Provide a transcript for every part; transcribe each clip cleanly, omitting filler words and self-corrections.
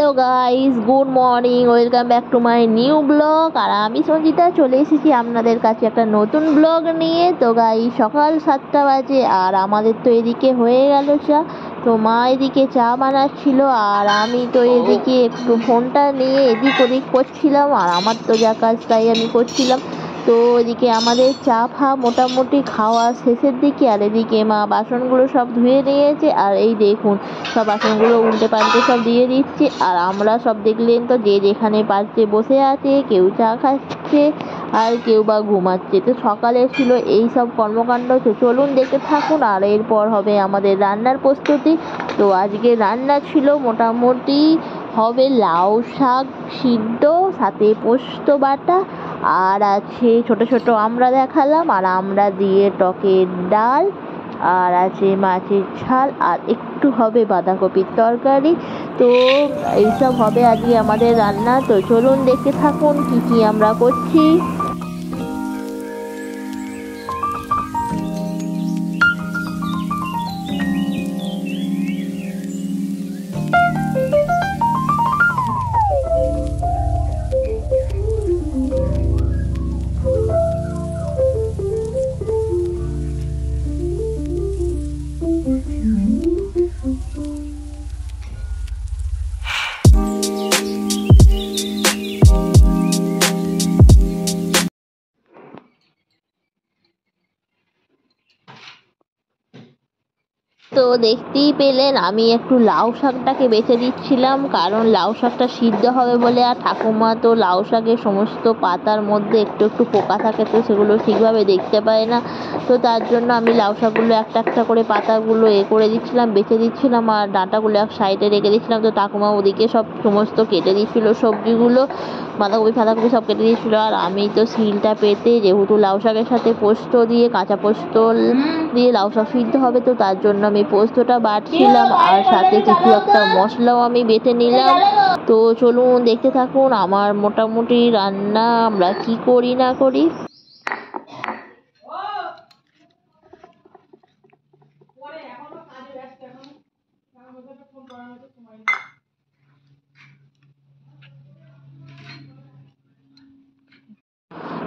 Hello guys, good morning, welcome back to my new blog. আর আমি সঞ্জিতা চলে এসেছি আপনাদের কাছে একটা নতুন ব্লগ নিয়ে। তো গাইস, সকাল 7টা বাজে আর আমাদের তো এদিকে হয়ে গেল চা। তো মা এদিকে চা বানাচ্ছিল আর আমি তো এদিকে একটু ফোনটা নিয়ে এদিক ওদিক করছিলাম। আর আমার তো যা কাজ তাই আমি করছিলাম। তো এদিকে আমাদের চা মোটামুটি খাওয়া শেষের দিকে। আর এদিকে মা বাসনগুলো সব ধুয়ে নিয়েছে। আর এই দেখুন, সব বাসনগুলো উল্টে পাল্টে সব দিয়ে দিচ্ছে। আর আমরা সব দেখলেন তো যে যেখানে পারছে বসে আছে, কেউ চা খাচ্ছে আর কেউ বা ঘুমাচ্ছে। তো সকালে ছিল এই সব কর্মকাণ্ড। তো চলুন দেখতে থাকুন। আর এরপর হবে আমাদের রান্নার প্রস্তুতি। তো আজকে রান্না ছিল মোটামুটি হবে লাউ শাক সিদ্ধ, সাথে পোস্ত বাটা, আর আছে ছোট ছোট আমরা দেখালাম, আর আমরা দিয়ে টকের ডাল, আর আছে মাছের ঝাল, আর একটু হবে বাঁধাকপির তরকারি। তো এইসব হবে আজকে আমাদের রান্না। তো চলুন দেখতে থাকুন কি কি আমরা করছি। তো দেখতেই পেলেন আমি একটু লাউ শাকটাকে বেছে দিচ্ছিলাম, কারণ লাউ শাকটা সিদ্ধ হবে বলে। আর ঠাকুমা তো লাউ শাকের সমস্ত পাতার মধ্যে একটু একটু পোকা থাকে, তো সেগুলো ঠিকভাবে দেখতে পায় না। তো তার জন্য আমি লাউ শাকগুলো একটা একটা করে পাতাগুলো করে দিচ্ছিলাম, বেছে দিচ্ছিলাম, আর ডাঁটাগুলো এক সাইডে রেখে দিচ্ছিলাম। তো ঠাকুমা ওদিকে সব সমস্ত কেটে দিচ্ছিলো সবজিগুলো, বাঁধাকপি ফাঁধাকপি সব কেটে দিয়েছিলো। আর আমি তো শিলটা পেতে, যেহেতু লাউ শাকের সাথে পোস্ত দিয়ে, কাঁচা পোস্ত দিয়ে লাউ শাক সিদ্ধ হবে, তো তার জন্য আমি পোস্তটা বাটছিলাম। আর সাথে কিছু একটা মশলাও আমি বেটে নিলাম। তো চলুন দেখতে থাকুন আমার মোটামুটি রান্না আমরা কি করি না করি।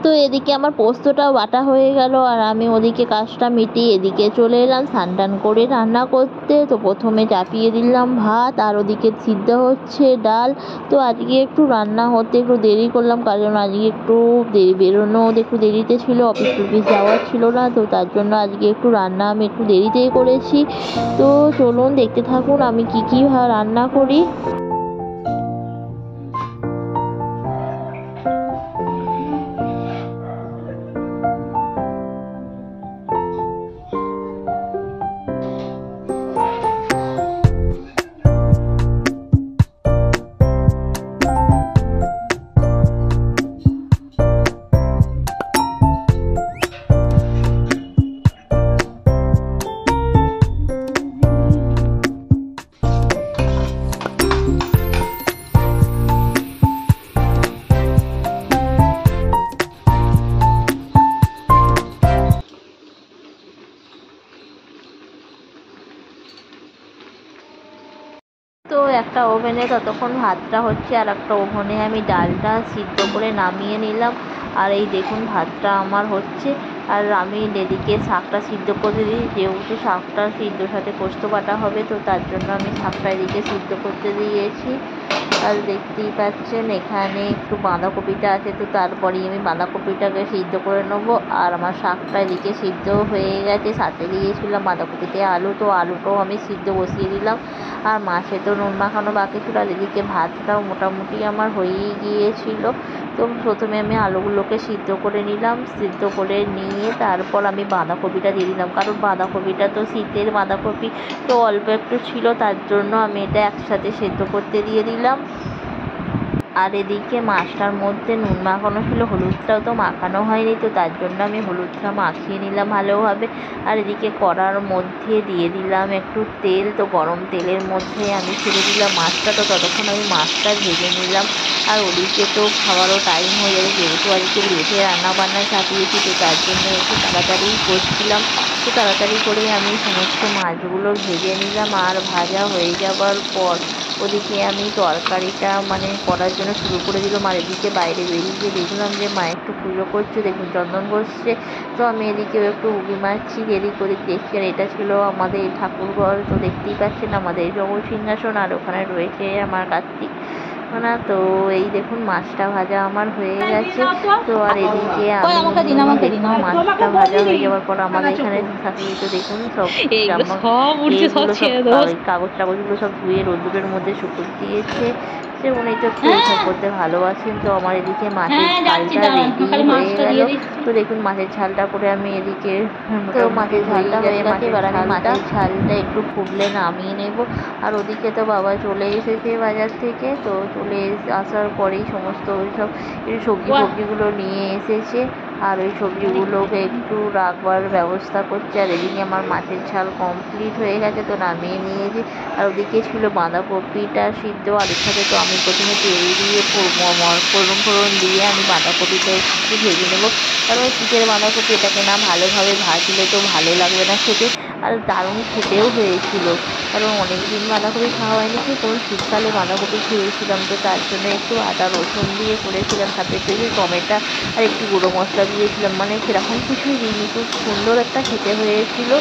তো এদিকে আমার পোস্তটাও বাটা হয়ে গেল, আর আমি ওদিকে কাজটা মিটিয়ে এদিকে চলে এলাম স্নান টান করে রান্না করতে। তো প্রথমে চাপিয়ে দিলাম ভাত, আর ওদিকে সিদ্ধ হচ্ছে ডাল। তো আজকে একটু রান্না হতে একটু দেরি করলাম, কারণ আজকে একটু বেরোনো একটু দেরিতে ছিল, অফিস টফিস যাওয়ার ছিল না। তো তার জন্য আজকে একটু রান্না আমি একটু দেরিতেই করেছি। তো চলুন দেখতে থাকুন আমি কি কি রান্না করি। তো একটা ওভেনে ততক্ষণ ভাতটা হচ্ছে, আর একটা ওভেনে আমি ডালটা সিদ্ধ করে নামিয়ে নিলাম। আর এই দেখুন ভাতটা আমার হচ্ছে, আর আমি এদিকে শাকটা সিদ্ধ করে দিই। যেহেতু শাকটা সিদ্ধর সাথে পোস্ত বাটা হবে, তো তার জন্য আমি শাকটা এদিকে সিদ্ধ করতে দিয়েছি। আর দেখতেই পাচ্ছেন এখানে একটু বাঁধাকপিটা আছে, তো তারপরেই আমি বাঁধাকপিটাকে সিদ্ধ করে নেবো। আর আমার শাকটা এদিকে সিদ্ধ হয়ে গেছে, সাথে দিয়েছিলাম বাঁধাকপিতে আলু, তো আলুটাও আমি সিদ্ধ বসিয়ে দিলাম। আর মাছে তো নুন মাখানো বাকি ছিল। আর এদিকে ভাতটাও মোটামুটি আমার হয়েই গিয়েছিল। তো প্রথমে আমি আলুগুলোকে সিদ্ধ করে নিলাম, সিদ্ধ করে নিয়ে তারপর আমি বাঁধাকপিটা দিয়ে দিলাম, কারণ বাঁধাকপিটা তো শীতের বাঁধাকপি, তো অল্প একটু ছিল, তার জন্য আমি এটা একসাথে সেদ্ধ করতে দিয়ে দিলাম। আর এদিকে মাছটার মধ্যে নুন মাখানো ছিল, হলুদটাও তো মাখানো হয়নি, তো তার জন্য আমি হলুদটা মাখিয়ে নিলাম ভালোভাবে। আর এদিকে কড়ার মধ্যে দিয়ে দিলাম একটু তেল, তো গরম তেলের মধ্যে আমি ছেড়ে দিলাম মাছটা। তো ততক্ষণ আমি মাছটা ভেজে নিলাম। আর ওদিকে তো খাওয়ারও টাইম হয়ে যাবে, যেহেতু আজকে লেটে রান্না বান্নায় চাপিয়েছি, তো তার জন্য একটু তাড়াতাড়ি করছিলাম। তো তাড়াতাড়ি করে আমি সমস্ত মাছগুলো ভেজে নিলাম। আর ভাজা হয়ে যাবার পর ওদিকে আমি তরকারিটা মানে করার জন্য শুরু করে দিলাম। আর এদিকে বাইরে বেরিয়ে গিয়ে দেখলাম যে মা একটু পুজো করছে, দেখুন চন্দন বসছে। তো আমি এদিকেও একটু উঁকি মারছি, এদিক ওদিক দেখছি। আর এটা ছিল আমাদের ঠাকুর ঘর, তো দেখতেই পাচ্ছেন আমাদের জগৎ সিংহাসন, আর ওখানে রয়েছে আমার কার্তিক না। তো এই দেখুন মাছটা ভাজা আমার হয়ে গেছে। তো আর এদিকে আমি দেখুন মাছটা ভাজা হয়ে যাওয়ার পর আমাদের এখানে শাশুড়ি তো দেখুন সব জামা এগুলো সব কাগজ টাগজগুলো সব ধুয়ে রোদ্দুরের মধ্যে শুকুর দিয়েছে। সে উনি তো একটু এইসব করতে ভালোবাসেন। তো আমার এদিকে মাছের ঝালটা রেডি হয়ে গেল। তো দেখুন মাছের ঝালটা করে আমি এদিকে তো মাছের ঝালটা হয়ে গেছে। এবার আমি মাছের ঝালটা একটু ফুটলে নামিয়ে নেব। আর ওদিকে তো বাবা চলে এসেছে বাজার থেকে। তো চলে আসার পরেই সমস্ত ওই সব সবজিগুলো নিয়ে এসেছে। আর ওই সবজিগুলোকে একটু রাখবার ব্যবস্থা করছে। আর এদিকে আমার মাছের ঝাল কমপ্লিট হয়ে গেছে, তো নামিয়ে নিয়েছি। আর ওদিকে ছিল বাঁধাকপিটা সিদ্ধ আলুর সাথে। তো আমি প্রথমে তেল দিয়ে ফোড়ন দিয়ে আমি বাঁধাকপিটা একটু ভেজে নেবো, কারণ শীতের বাঁধাকপি এটাকে না ভালোভাবে ভাজলে তো ভালো লাগবে না খেতে। আর দারুণ খেতেও হয়েছিল, কারণ অনেক দিন বাঁধাকপি খাওয়া হয়নি, কি কোন শীতকালে বাঁধাকপি খেয়েছিলাম। তো তার জন্য একটু আদা রসুন দিয়ে করেছিলাম, সাথে একটু টমেটো আর একটু গুঁড়ো মশলা দিয়েছিলাম, মানে সেরকম কিছুই দিইনি। খুব সুন্দর একটা খেতে হয়েছিল,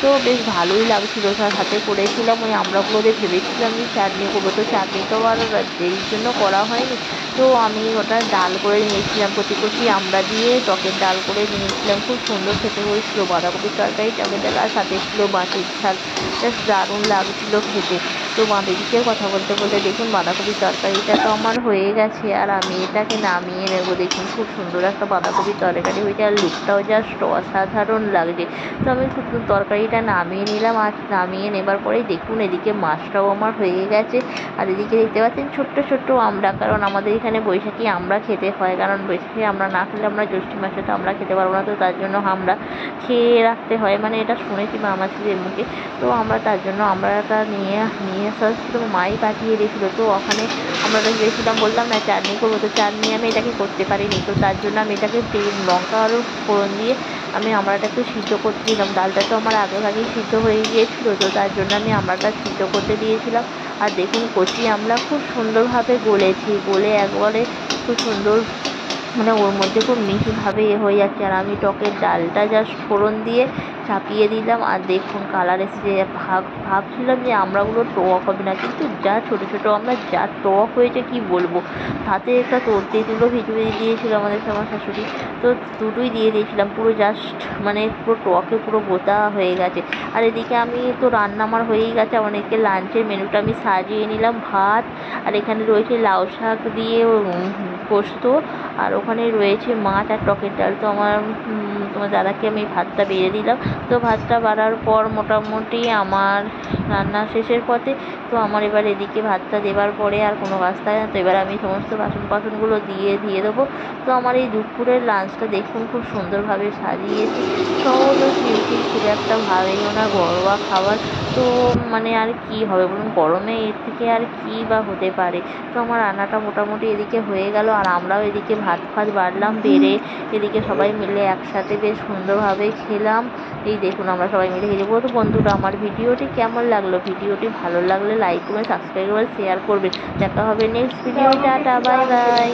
তো বেশ ভালোই লাগছিলো। তার সাথে করেছিলাম ওই আমড়াগুলো দিয়ে ভেবেছিলাম যে চাটনি করবো, তো চাটনি তো আর দেরির জন্য করা হয়নি। তো আমি ওটা ডাল করে নিয়েছিলাম, কচি আমড়া দিয়ে টকের ডাল করে নিয়েছিলাম। খুব সুন্দর খেতে হয়েছিল বাঁধাকপির তরকারি, টকের ডাল, আর সাথে ছিল মাছের ঝাল, বেশ দারুণ লাগছিল খেতে। তো এদিকে কথা বলতে বলতে দেখুন বাঁধাকপির তরকারিটা তো আমার হয়ে গেছে, আর আমি এটাকে নামিয়ে নেবো। দেখুন খুব সুন্দর একটা বাঁধাকপির তরকারি হয়েছে, আর লুকটাও জাস্ট অসাধারণ লাগছে। তো আমি তরকারিটা নামিয়ে নিলাম। আর নামিয়ে নেবার পরেই দেখুন এদিকে মাছটাও আমার হয়ে গেছে। আর এদিকে দেখতে পাচ্ছেন ছোট্ট ছোট্ট আমড়া, কারণ আমাদের এখানে বৈশাখী আমড়া খেতে হয়, কারণ বৈশাখী আমড়া না খেলে আমরা জ্যৈষ্ঠ মাসে তো আমরা খেতে পারবো না। তো তার জন্য আমরা খেয়ে রাখতে হয়, মানে এটা শুনেছি মামাছিদের মুখে। তো আমরা তার জন্য আমড়াটা নিয়ে আসার ছিল, মাই পাঠিয়ে দিয়েছিলো। তো ওখানে আমরাটা গিয়েছিলাম, বললাম না চাটনি করবো, তো চাটনি আমি এটাকে করতে পারিনি। তো তার জন্য আমি এটাকে তেল লঙ্কা আরও ফোড়ন দিয়ে আমি আমড়াটা একটু সিদ্ধ করতে দিলাম। ডালটা তো আমার আগেই সিদ্ধ হয়ে গিয়েছিলো, তো তার জন্য আমি আমড়াটা সিদ্ধ করতে দিয়েছিলাম। আর দেখুন কচি আমড়া খুব সুন্দরভাবে গলে একবারে খুব সুন্দর, মানে ওর মধ্যে খুব মিহিভাবে হয়ে যাচ্ছে। আর আমি টকের ডালটা জাস্ট ফোড়ন দিয়ে চাপিয়ে দিলাম। আর দেখুন কালার এসেছে। ভাবছিলাম যে আমড়াগুলো টক হবে না, কিন্তু যা ছোটো ছোটো আমরা যা টক হয়েছে কি বলবো। হাতে একটা তেঁতুলো ভিজিয়ে দিয়েছিল আমার শাশুড়ি, তো দুটোই দিয়ে দিয়েছিলাম, পুরো জাস্ট মানে পুরো টকে পুরো গোটা হয়ে গেছে। আর এদিকে আমি তো রান্না আমার হয়েই গেছে। অনেকে লাঞ্চের মেনুটা আমি সাজিয়ে নিলাম, ভাত, আর এখানে রয়েছে লাউ শাক দিয়ে পোস্ত, আর ওখানে রয়েছে মাছ আর টকের ডাল। তো তোমার দাদাকে আমি ভাতটা বেড়ে দিলাম। তো ভাতটা বাড়ার পর মোটামুটি আমার রান্না শেষের পথে। তো আমার এবার এদিকে ভাতটা দেবার পরে আর কোনো কাজ থাকে না। তো এবার আমি সমস্ত বাসনগুলো দিয়ে দেবো। তো আমার এই দুপুরের লাঞ্চটা দেখুন খুব সুন্দরভাবে সাজিয়েছি, সহজ ও সিম্পল, খুব একটা ভালোইও না, ঘরোয়া খাবার। তো মানে আর কি হবে বলুন, গরমে এর থেকে আর কি বা হতে পারে। তো আমার রান্নাটা মোটামুটি এদিকে হয়ে গেল, আর আমরাও এদিকে ভাত বাড়লাম বেড়ে, এদিকে সবাই মিলে একসাথে বেশ সুন্দরভাবে খেলাম। এই দেখুন আমরা সবাই মিলে খেয়ে যাবো। তো বন্ধুরা আমার ভিডিওটি কেমন লাগলো, ভিডিওটি ভালো লাগলে লাইক করবেন, সাবস্ক্রাইব করবেন, শেয়ার করবেন। দেখা হবে next video. Tata, bye bye.